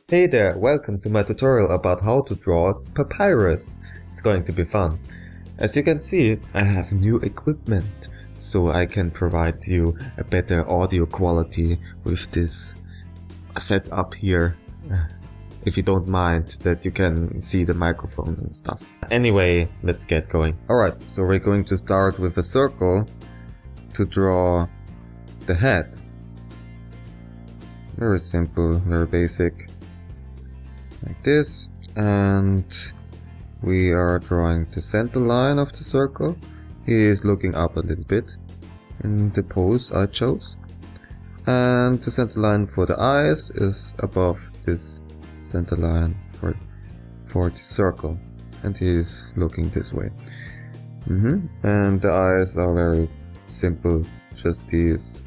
Hey there, welcome to my tutorial about how to draw Papyrus. It's going to be fun. As you can see, I have new equipment, so I can provide you a better audio quality with this setup here. If you don't mind that you can see the microphone and stuff. Anyway, let's get going. Alright, so we're going to start with a circle to draw the head. Very simple, very basic. Like this, and we are drawing the center line of the circle. He is looking up a little bit in the pose I chose, and the center line for the eyes is above this center line for the circle, and he is looking this way. And the eyes are very simple, just these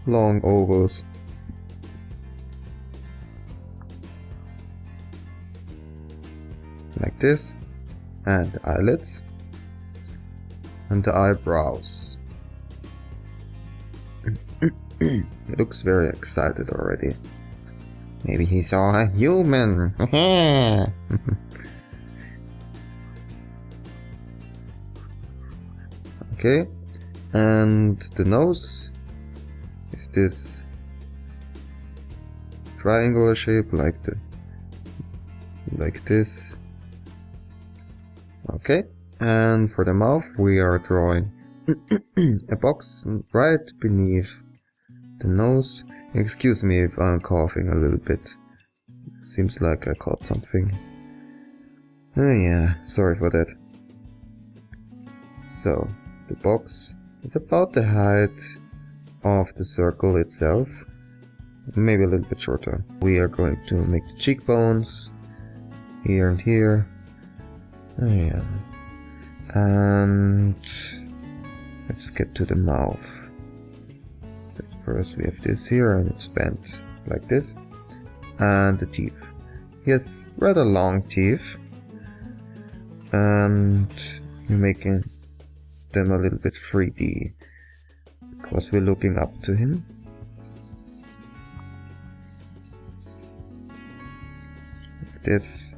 long ovals. Like this, and the eyelids, and the eyebrows. He looks very excited already. Maybe he saw a human. Okay, and the nose is this triangular shape, like this. Okay, and for the mouth we are drawing a box right beneath the nose. Excuse me if I'm coughing a little bit. Seems like I caught something. Oh yeah, sorry for that. So, the box is about the height of the circle itself. Maybe a little bit shorter. We are going to make the cheekbones here and here. Oh yeah. And let's get to the mouth. So first we have this here, and it's bent like this. And the teeth. He has rather long teeth. And we're making them a little bit 3D, because we're looking up to him. Like this.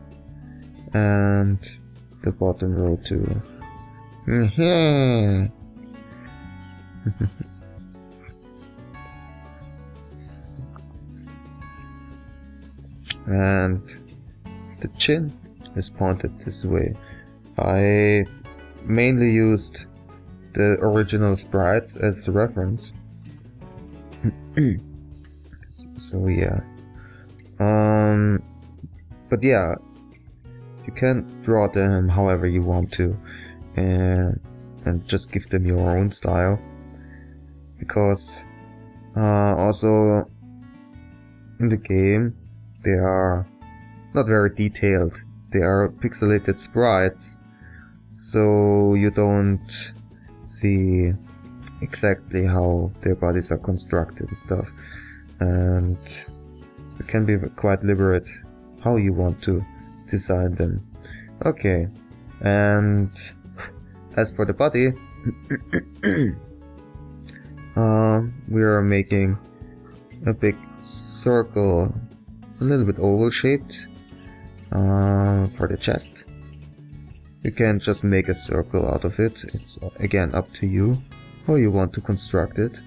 And the bottom row too. And the chin is pointed this way. I mainly used the original sprites as the reference. So yeah. But yeah, you can draw them however you want to, and just give them your own style, because also in the game they are not very detailed. They are pixelated sprites, so you don't see exactly how their bodies are constructed and stuff, and it can be quite liberate how you want to design them. Okay, and as for the body, we are making a big circle, a little bit oval shaped, for the chest. You can just make a circle out of it. It's again up to you how you want to construct it.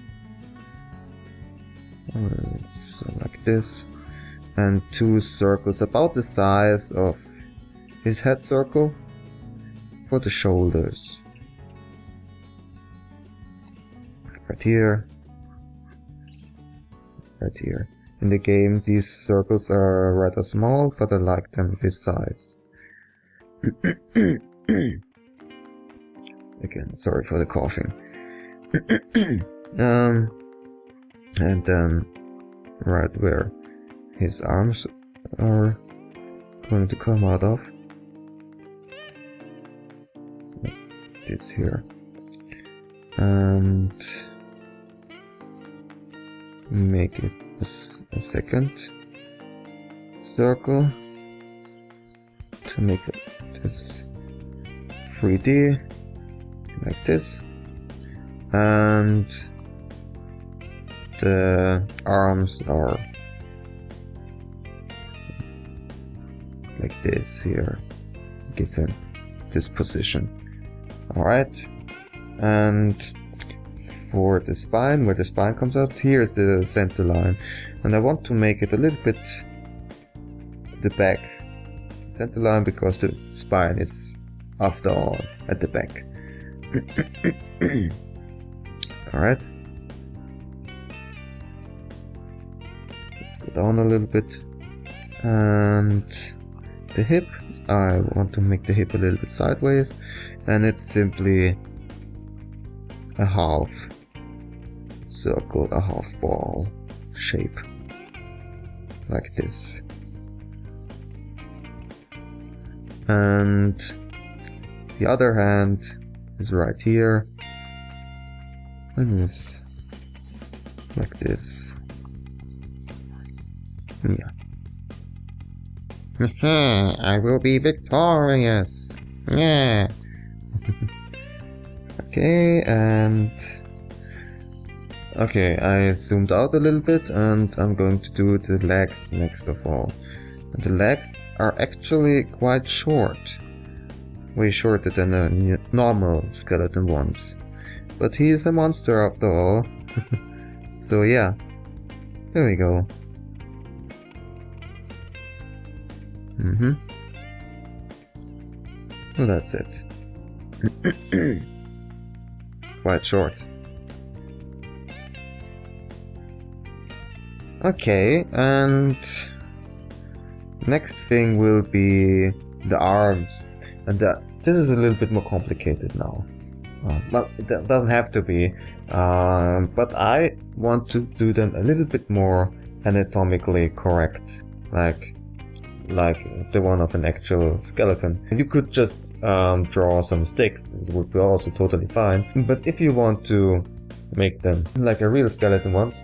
So like this. And two circles about the size of his head circle for the shoulders. Right here. Right here. In the game these circles are rather small, but I like them this size. Again, sorry for the coughing. And then right where his arms are going to come out of, like this here, and make it a second circle to make it this 3D, like this, and the arms are like this here. Give him this position. Alright, and for the spine, where the spine comes out, here is the center line, and I want to make it a little bit to the back, the center line, because the spine is after all at the back. Alright, let's go down a little bit, and the hip, I want to make the hip a little bit sideways, and it's simply a half circle, a half ball shape, like this. And the other hand is right here, and it's like this. Yeah. I will be victorious. Yeah. Okay, and okay, I zoomed out a little bit, and I'm going to do the legs next of all. And the legs are actually quite short, way shorter than the normal skeleton ones. But he is a monster after all. So yeah, there we go. Well, that's it. Quite short. Okay, and next thing will be the arms, and this is a little bit more complicated now. Well, it doesn't have to be, but I want to do them a little bit more anatomically correct, like the one of an actual skeleton. You could just draw some sticks, it would be also totally fine. But if you want to make them like a real skeleton ones,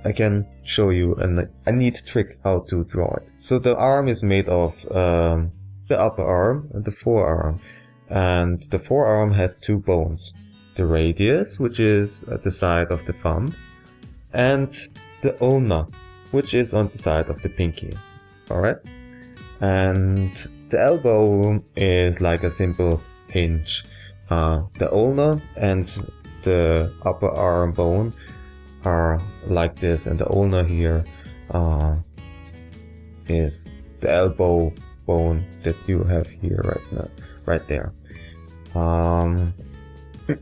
I can show you a neat trick how to draw it. So the arm is made of the upper arm and the forearm. And the forearm has two bones. The radius, which is at the side of the thumb, and the ulna, which is on the side of the pinky. Alright? And the elbow is like a simple hinge. The ulna and the upper arm bone are like this, and the ulna here is the elbow bone that you have here right there.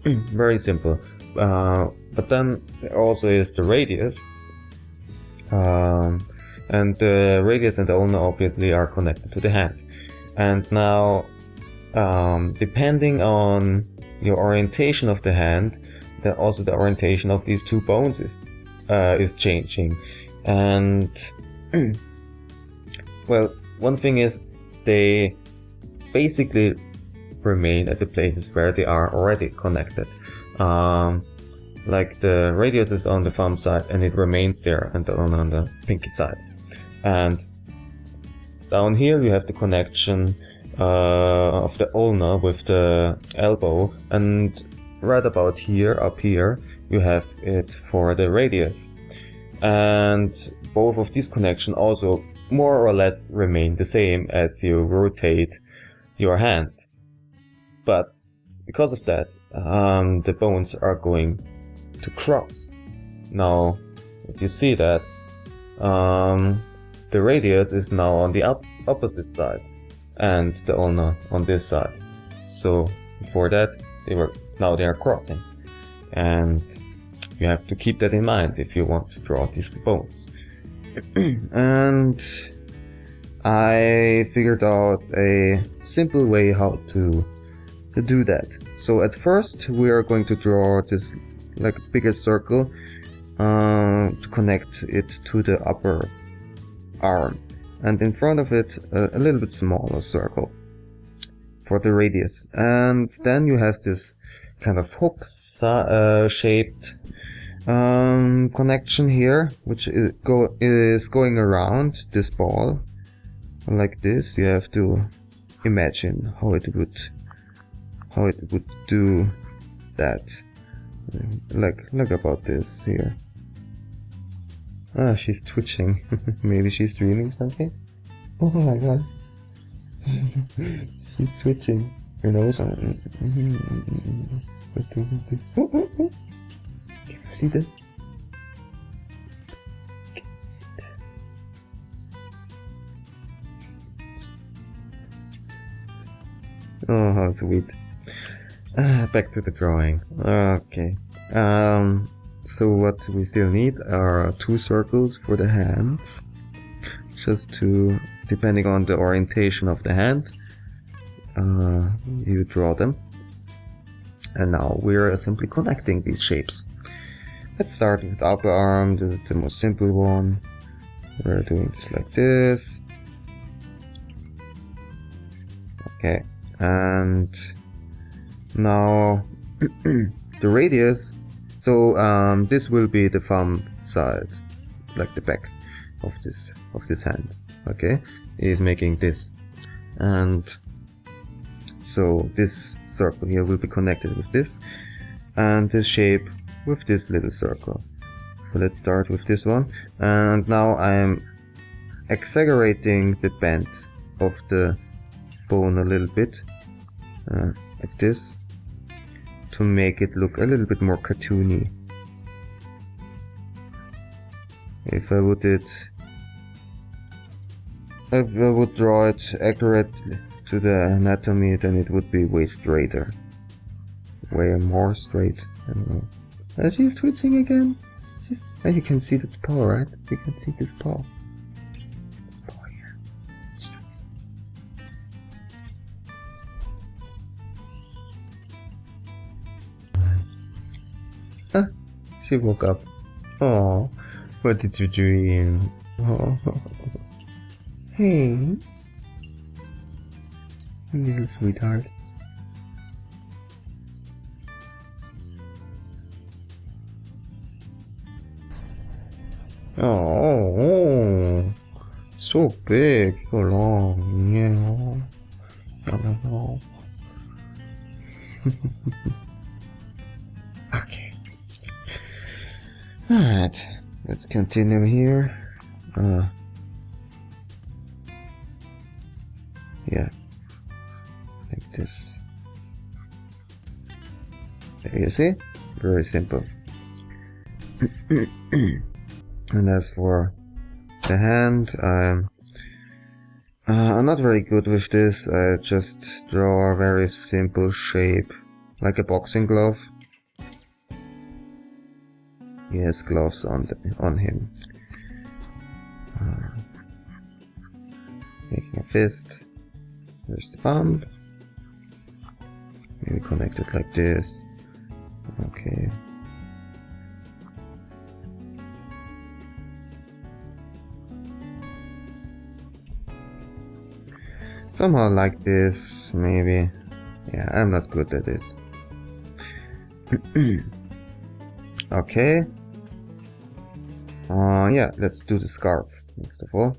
Very simple. But then there also is the radius. And the radius and the ulna obviously are connected to the hand. And now, depending on your orientation of the hand, then also the orientation of these two bones is changing. And well, one thing is they basically remain at the places where they are already connected. Like the radius is on the thumb side and it remains there, and the ulna on the pinky side. And down here you have the connection of the ulna with the elbow, and right about here, up here, you have it for the radius. And both of these connections also more or less remain the same as you rotate your hand. But because of that, the bones are going to cross. Now, if you see that, the radius is now on the opposite side, and the ulna on this side. So before that, now they are crossing, and you have to keep that in mind if you want to draw these bones. And I figured out a simple way how to do that. So at first we are going to draw this like bigger circle to connect it to the upper arm, and in front of it a little bit smaller circle for the radius. And then you have this kind of hook shaped connection here, which is going around this ball like this. You have to imagine how it would do that. Look about this here. Ah, she's twitching. Maybe she's dreaming something. Oh my god. She's twitching. Her nose. What's doing this? Can you see that? Can you see that? Oh, how sweet. Back to the drawing. Okay. So what we still need are 2 circles for the hands. Just to, depending on the orientation of the hand, you draw them. And now we're simply connecting these shapes. Let's start with the upper arm. This is the most simple one. We're doing this like this. Okay. And now the radius. So this will be the thumb side, like the back of this hand. Okay, it is making this, and so this circle here will be connected with this, and this shape with this little circle. So let's start with this one, and now I'm exaggerating the bend of the bone a little bit, like this, to make it look a little bit more cartoony. If I would draw it accurately to the anatomy, then it would be way straighter. Way more straight. I don't know. Is she twitching again? Oh, you can see this paw, right? You can see this paw. This paw here. Ah, she woke up. Oh, what did you dream? Oh. Hey, little sweetheart. Oh, so big, so long, yeah. Okay. Alright, let's continue here. Yeah, like this. There you see? Very simple. And as for the hand, I'm not very good with this. I just draw a very simple shape, like a boxing glove. He has gloves on him. Making a fist. There's the thumb. Maybe connect it like this. Okay. Somehow like this, maybe. Yeah, I'm not good at this. Okay. Yeah, let's do the scarf next of all.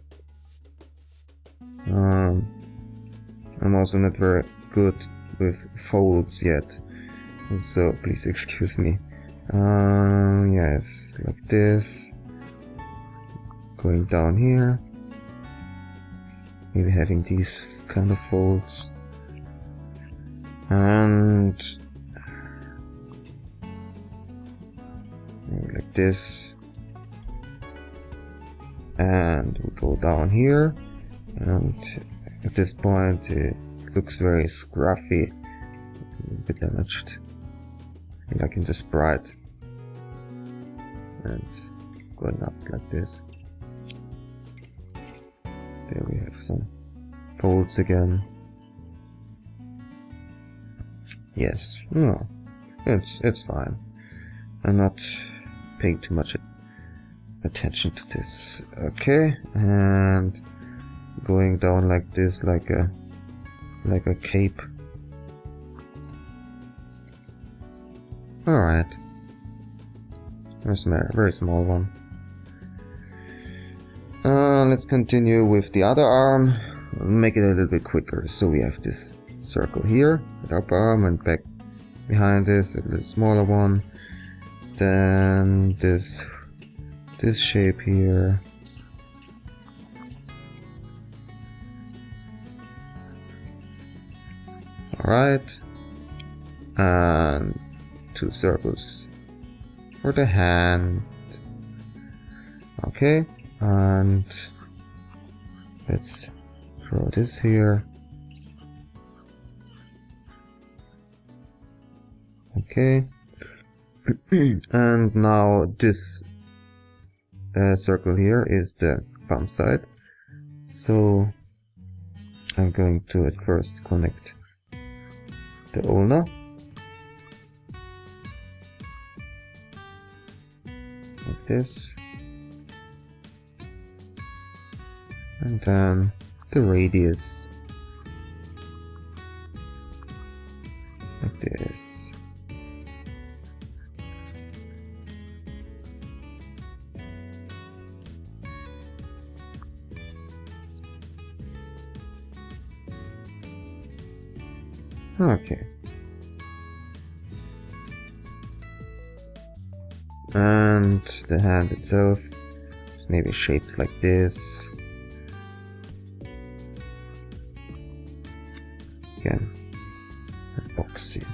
I'm also not very good with folds yet, so please excuse me. Yes, like this. Going down here. Maybe having these kind of folds. And maybe like this. And we go down here. And at this point it looks very scruffy, a bit damaged, like in the sprite. And going up like this. There we have some folds again. Yes, no, it's fine. I'm not paying too much attention to this. Okay, and going down like this, like a cape. All right, there's a very small one. Let's continue with the other arm. Make it a little bit quicker. So we have this circle here, the upper arm, and back behind this, a little smaller one. Then this shape here. Alright. And 2 circles for the hand. Okay, and let's draw this here. Okay. And now this circle here is the thumb side. So I'm going to at first connect the ulna. Like this. And then the radius. Like this. Okay. And the hand itself is maybe shaped like this. Again, boxy.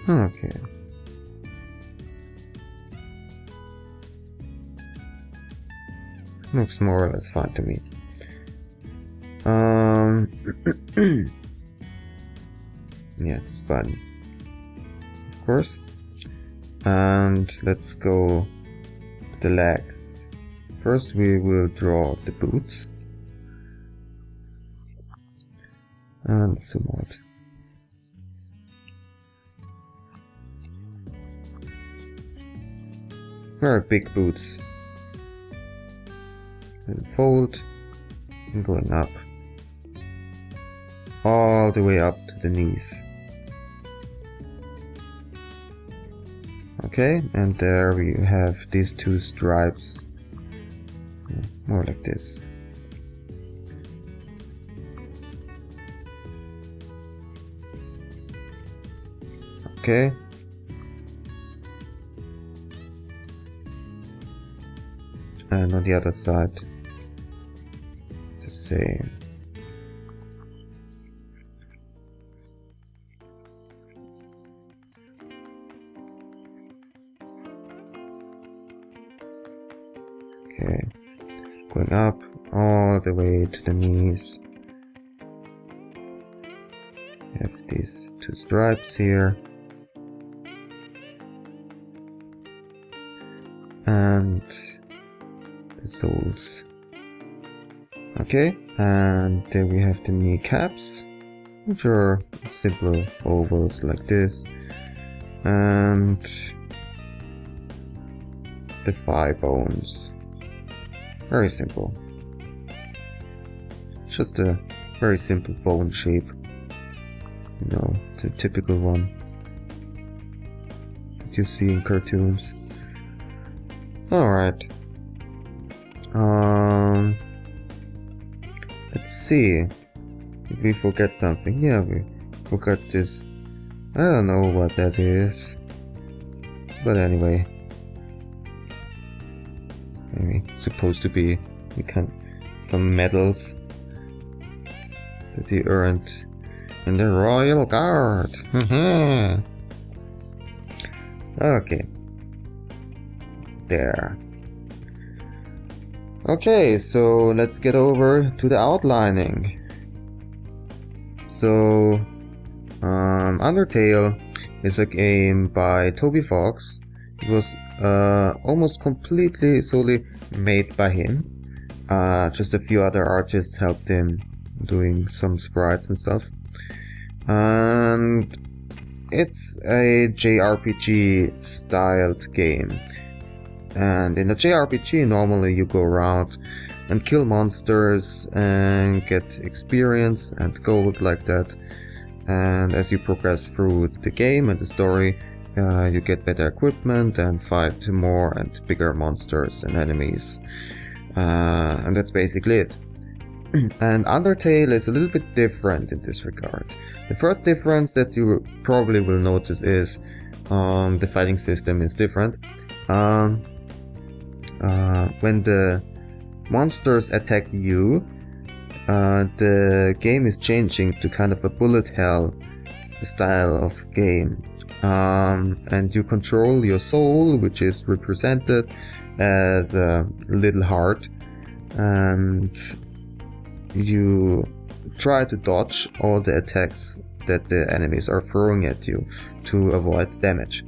Okay. Looks more or less fine to me. Yeah, this button, of course. And let's go to the legs. First we will draw the boots. And let's zoom out. Very big boots. And fold and going up. All the way up to the knees. Okay, and there we have these 2 stripes. More like this. Okay. And on the other side, the same. Okay, going up all the way to the knees. You have these 2 stripes here. And the soles. Okay, and then we have the kneecaps, which are simple ovals like this. And the thigh bones. Very simple. Just a very simple bone shape. You know, the typical one that you see in cartoons. Alright. Let's see. Did we forget something? Yeah, we forgot this. I don't know what that is. But anyway. Maybe it's supposed to be some medals that he earned in the Royal Guard. Okay. There. Okay, so let's get over to the outlining. So, Undertale is a game by Toby Fox. It was almost completely solely made by him. Just a few other artists helped him doing some sprites and stuff. And it's a JRPG styled game. And in a JRPG, normally you go around and kill monsters and get experience and gold like that. And as you progress through the game and the story, you get better equipment and fight more and bigger monsters and enemies. And that's basically it. And Undertale is a little bit different in this regard. The first difference that you probably will notice is the fighting system is different. When the monsters attack you, the game is changing to kind of a bullet hell style of game. And you control your soul, which is represented as a little heart, and you try to dodge all the attacks that the enemies are throwing at you to avoid damage.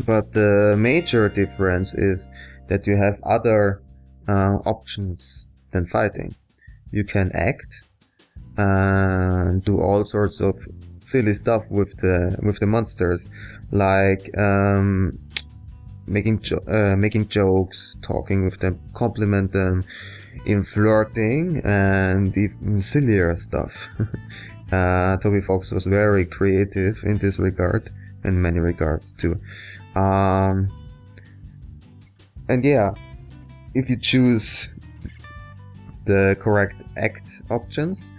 But the major difference is that you have other options than fighting. You can act and do all sorts of silly stuff with the monsters, like making jokes, talking with them, compliment them, in flirting, and even sillier stuff. Toby Fox was very creative in this regard, in many regards too. And yeah, if you choose the correct act options,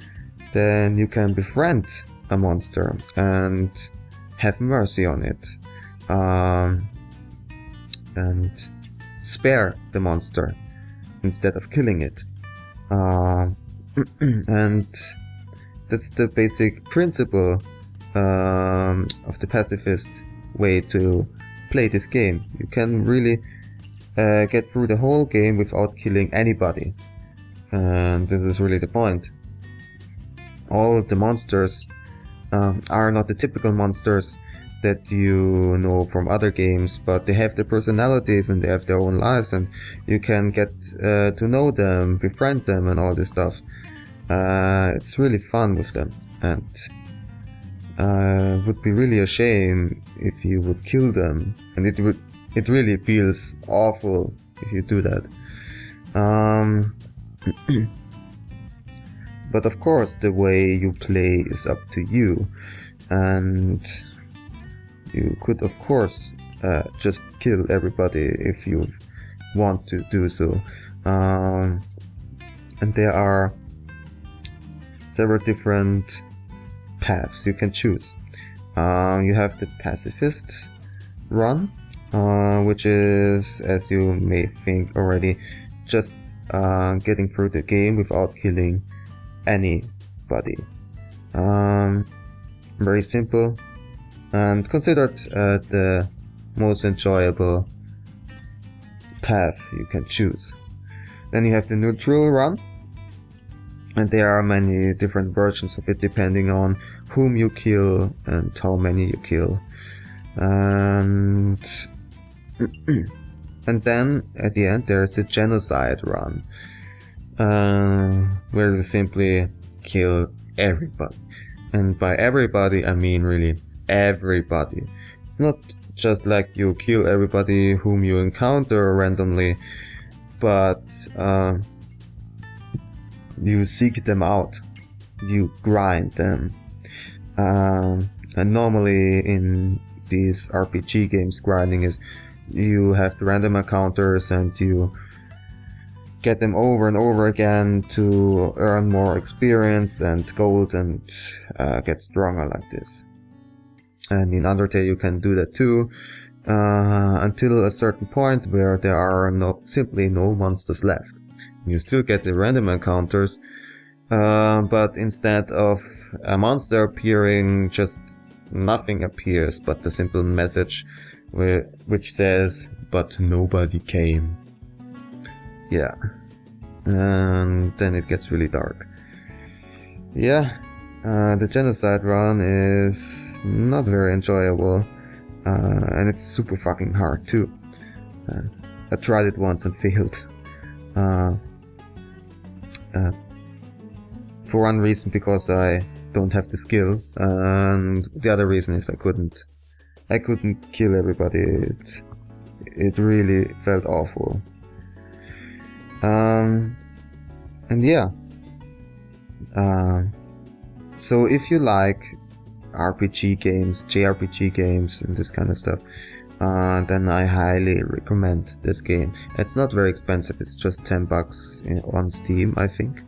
then you can befriend a monster and have mercy on it, and spare the monster instead of killing it. And that's the basic principle of the pacifist way to play this game. You can really get through the whole game without killing anybody, and this is really the point. All of the monsters are not the typical monsters that you know from other games, but they have their personalities and they have their own lives, and you can get to know them, befriend them, and all this stuff. It's really fun with them, and it would be really a shame if you would kill them, and it really feels awful if you do that. But of course, the way you play is up to you, and you could of course just kill everybody if you want to do so. And there are several different paths you can choose. You have the pacifist run, which is, as you may think already, just getting through the game without killing anybody. Very simple and considered the most enjoyable path you can choose. Then you have the neutral run, and there are many different versions of it depending on whom you kill and how many you kill. And then at the end there's the genocide run, where you simply kill everybody. And by everybody I mean really everybody. It's not just like you kill everybody whom you encounter randomly, but you seek them out, you grind them. And normally in these RPG games, grinding is you have the random encounters and you get them over and over again to earn more experience and gold and get stronger like this. And in Undertale you can do that too, until a certain point where there are simply no monsters left. You still get the random encounters, but instead of a monster appearing, just nothing appears but the simple message which says, "But nobody came." Yeah, and then it gets really dark. Yeah, the genocide run is not very enjoyable, and it's super fucking hard too. I tried it once and failed. For one reason, because I don't have the skill, and the other reason is I couldn't kill everybody. It really felt awful. And yeah. So if you like RPG games, JRPG games, and this kind of stuff, then I highly recommend this game. It's not very expensive, it's just $10 on Steam, I think,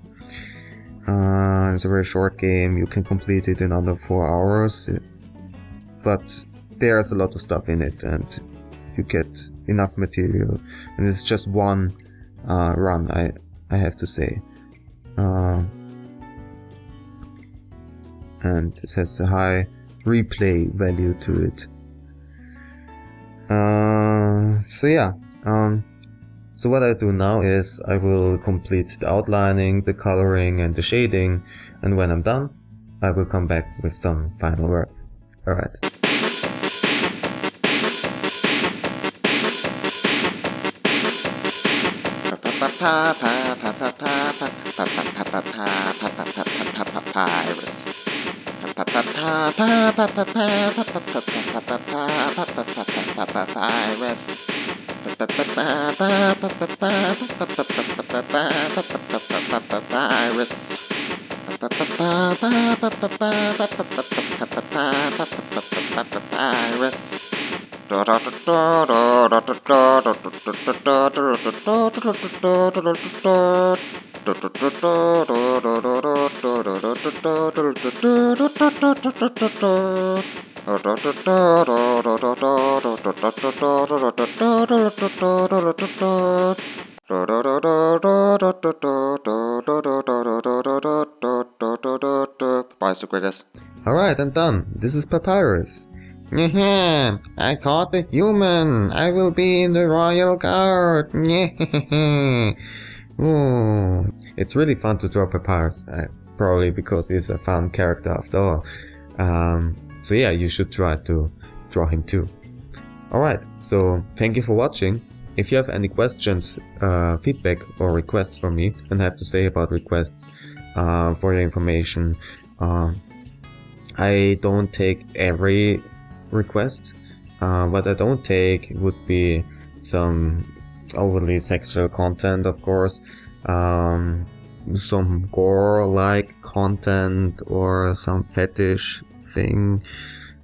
It's a very short game, you can complete it in under 4 hours, but there's a lot of stuff in it and you get enough material, and it's just one run, I have to say. And it has a high replay value to it. So yeah, so what I do now is I will complete the outlining, the coloring and the shading, and when I'm done, I will come back with some final words. Alright. Papyrus. Papyrus the Greatest. Alright, I'm done. This is Papyrus. I caught the human. I will be in the royal guard. Ooh. It's really fun to draw Papyrus, probably because he's a fun character after all. So yeah, you should try to draw him too. Alright, so thank you for watching. If you have any questions, feedback or requests from me, and have to say about requests for your information, I don't take every request. What I don't take would be some overly sexual content, of course, some gore-like content or some fetish thing.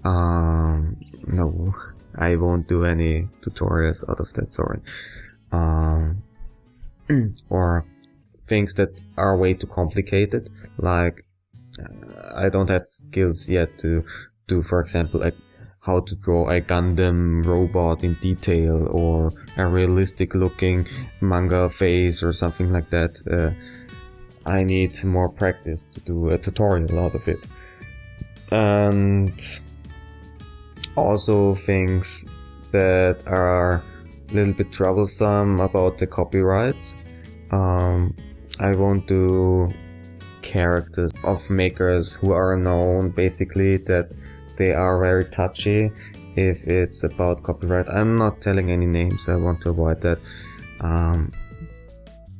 No, I won't do any tutorials out of that sort. Or things that are way too complicated, like I don't have skills yet to do, for example, like how to draw a Gundam robot in detail or a realistic looking manga face or something like that. I need more practice to do a tutorial out of it. And also things that are a little bit troublesome about the copyrights. I won't do characters of makers who are known, basically, that they are very touchy if it's about copyright. I'm not telling any names, I want to avoid that.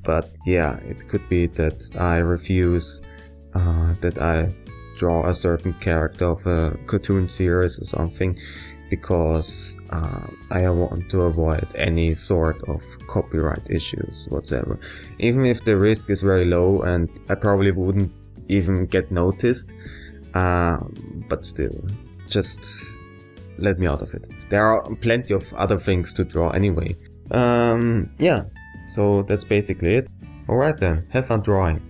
But yeah, it could be that I refuse that I draw a certain character of a cartoon series or something, because I want to avoid any sort of copyright issues whatsoever. Even if the risk is very low and I probably wouldn't even get noticed, but still, just let me out of it. There are plenty of other things to draw anyway. Yeah, so that's basically it. Alright then, have fun drawing.